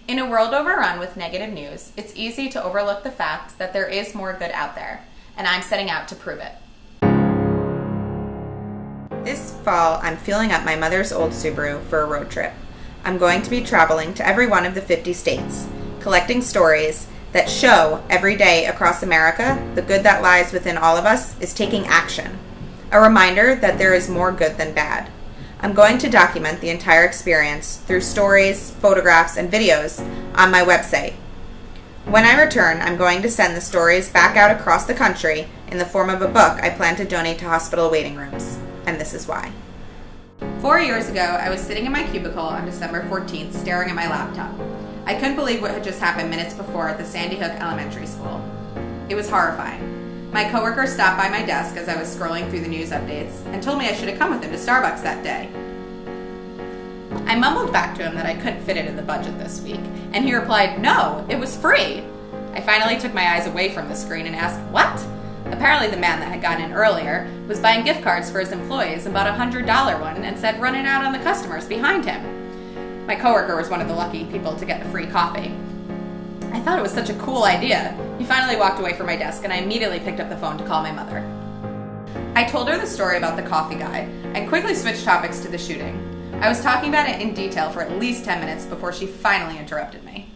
In a world overrun with negative news, it's easy to overlook the fact that there is more good out there, and I'm setting out to prove it. This fall, I'm fueling up my mother's old Subaru for a road trip. I'm going to be traveling to every one of the 50 states, collecting stories that show every day across America the good that lies within all of us is taking action. A reminder that there is more good than bad. I'm going to document the entire experience through stories, photographs, and videos on my website. When I return, I'm going to send the stories back out across the country in the form of a book I plan to donate to hospital waiting rooms. And this is why. 4 years ago, I was sitting in my cubicle on December 14th staring at my laptop. I couldn't believe what had just happened minutes before at the Sandy Hook Elementary School. It was horrifying. My coworker stopped by my desk as I was scrolling through the news updates and told me I should have come with him to Starbucks that day. I mumbled back to him that I couldn't fit it in the budget this week, and he replied, "No, it was free." I finally took my eyes away from the screen and asked, "What?" Apparently the man that had gotten in earlier was buying gift cards for his employees and bought a $100 one and said run it out on the customers behind him. My coworker was one of the lucky people to get a free coffee. I thought it was such a cool idea. He finally walked away from my desk and I immediately picked up the phone to call my mother. I told her the story about the coffee guy and quickly switched topics to the shooting. I was talking about it in detail for at least 10 minutes before she finally interrupted me.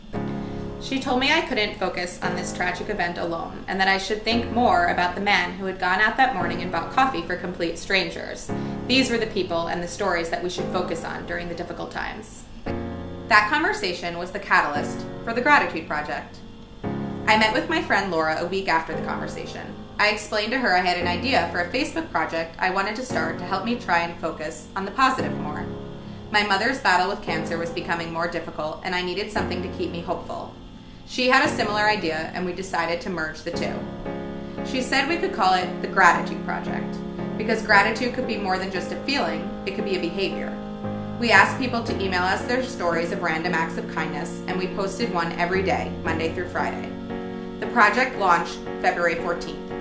She told me I couldn't focus on this tragic event alone and that I should think more about the man who had gone out that morning and bought coffee for complete strangers. These were the people and the stories that we should focus on during the difficult times. That conversation was the catalyst for the Gratitude Project. I met with my friend Laura a week after the conversation. I explained to her I had an idea for a Facebook project I wanted to start to help me try and focus on the positive more. My mother's battle with cancer was becoming more difficult and I needed something to keep me hopeful. She had a similar idea and we decided to merge the two. She said we could call it the Gratitude Project because gratitude could be more than just a feeling, it could be a behavior. We asked people to email us their stories of random acts of kindness and we posted one every day, Monday through Friday. The project launched February 14th.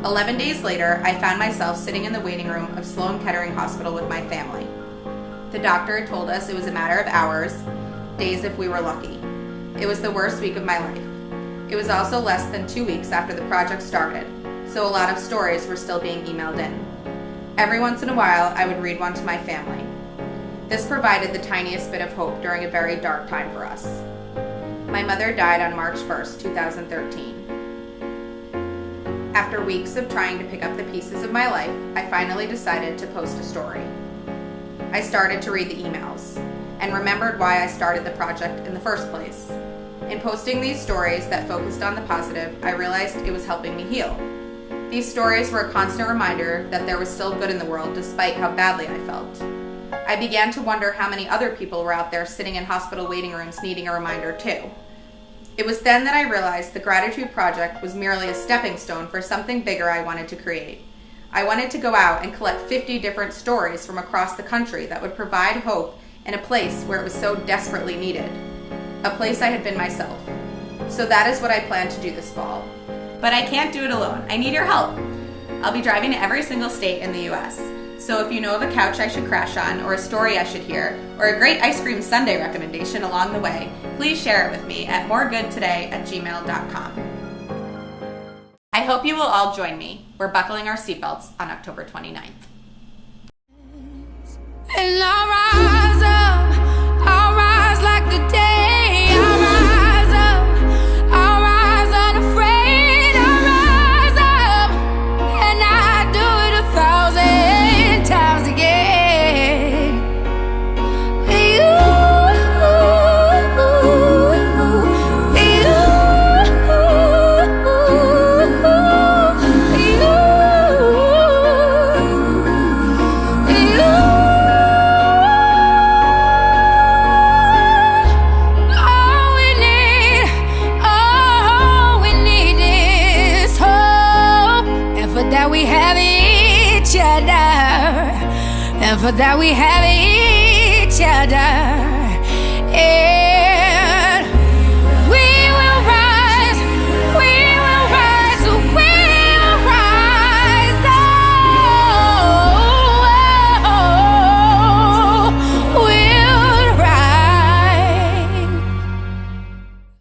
11 days later, I found myself sitting in the waiting room of Sloan Kettering Hospital with my family. The doctor had told us it was a matter of hours, days if we were lucky. It was the worst week of my life. It was also less than 2 weeks after the project started, so a lot of stories were still being emailed in. Every once in a while, I would read one to my family. This provided the tiniest bit of hope during a very dark time for us. My mother died on March 1st, 2013. After weeks of trying to pick up the pieces of my life, I finally decided to post a story. I started to read the emails and remembered why I started the project in the first place. In posting these stories that focused on the positive, I realized it was helping me heal. These stories were a constant reminder that there was still good in the world despite how badly I felt. I began to wonder how many other people were out there sitting in hospital waiting rooms needing a reminder too. It was then that I realized the Gratitude Project was merely a stepping stone for something bigger I wanted to create. I wanted to go out and collect 50 different stories from across the country that would provide hope in a place where it was so desperately needed. A place I had been myself. So that is what I plan to do this fall. But I can't do it alone. I need your help. I'll be driving to every single state in the US. So if you know of a couch I should crash on, or a story I should hear, or a great ice cream sundae recommendation along the way, please share it with me at moregoodtoday@gmail.com. I hope you will all join me. We're buckling our seatbelts on October 29th. And I'll rise like the day. I'll rise unafraid. I'll rise up, and I do it 1,000 times again. And for that we have